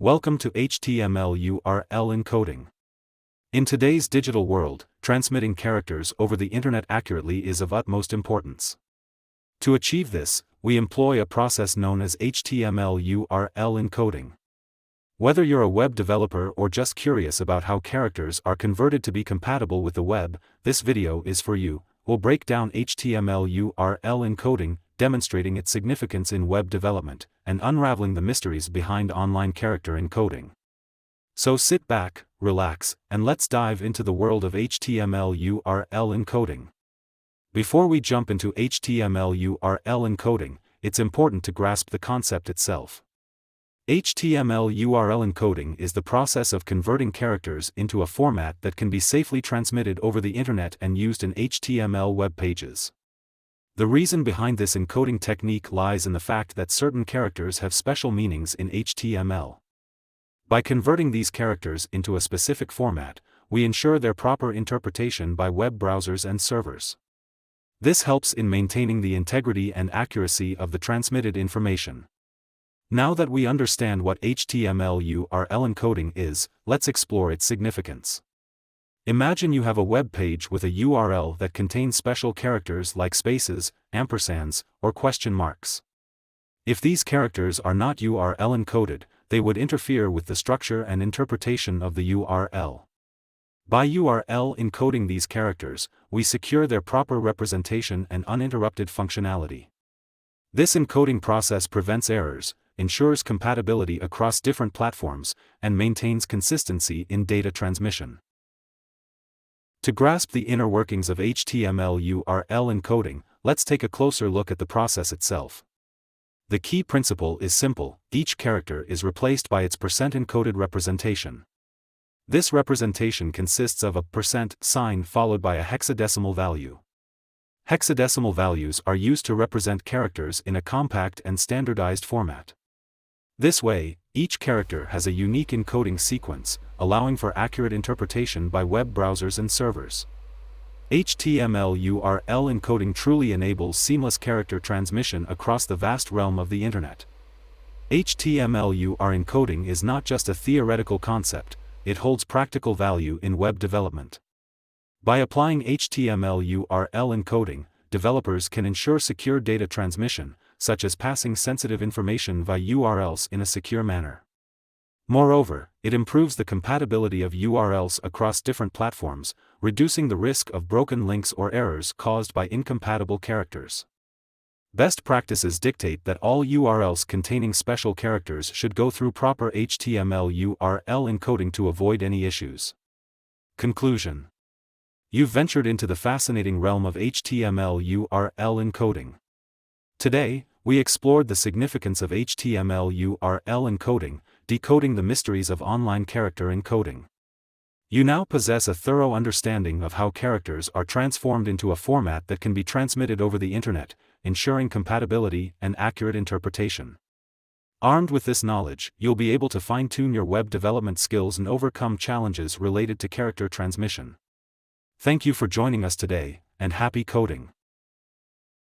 Welcome to HTML URL encoding. In today's digital world, transmitting characters over the internet accurately is of utmost importance. To achieve this, we employ a process known as HTML URL encoding. Whether you're a web developer or just curious about how characters are converted to be compatible with the web, this video is for you. We'll break down HTML URL encoding, demonstrating its significance in web development, and unraveling the mysteries behind online character encoding. So sit back, relax, and let's dive into the world of HTML URL encoding. Before we jump into HTML URL encoding, it's important to grasp the concept itself. HTML URL encoding is the process of converting characters into a format that can be safely transmitted over the internet and used in HTML web pages. The reason behind this encoding technique lies in the fact that certain characters have special meanings in HTML. By converting these characters into a specific format, we ensure their proper interpretation by web browsers and servers. This helps in maintaining the integrity and accuracy of the transmitted information. Now that we understand what HTML URL encoding is, let's explore its significance. Imagine you have a web page with a URL that contains special characters like spaces, ampersands, or question marks. If these characters are not URL encoded, they would interfere with the structure and interpretation of the URL. By URL encoding these characters, we secure their proper representation and uninterrupted functionality. This encoding process prevents errors, ensures compatibility across different platforms, and maintains consistency in data transmission. To grasp the inner workings of HTML URL encoding, let's take a closer look at the process itself. The key principle is simple: each character is replaced by its percent-encoded representation. This representation consists of a percent sign followed by a hexadecimal value. Hexadecimal values are used to represent characters in a compact and standardized format. This way, each character has a unique encoding sequence, allowing for accurate interpretation by web browsers and servers. HTML URL encoding truly enables seamless character transmission across the vast realm of the internet. HTML URL encoding is not just a theoretical concept, it holds practical value in web development. By applying HTML URL encoding, developers can ensure secure data transmission, such as passing sensitive information via URLs in a secure manner. Moreover, it improves the compatibility of URLs across different platforms, reducing the risk of broken links or errors caused by incompatible characters. Best practices dictate that all URLs containing special characters should go through proper HTML URL encoding to avoid any issues. Conclusion: you've ventured into the fascinating realm of HTML URL encoding. Today, we explored the significance of HTML URL encoding, decoding the mysteries of online character encoding. You now possess a thorough understanding of how characters are transformed into a format that can be transmitted over the internet, ensuring compatibility and accurate interpretation. Armed with this knowledge, you'll be able to fine-tune your web development skills and overcome challenges related to character transmission. Thank you for joining us today, and happy coding!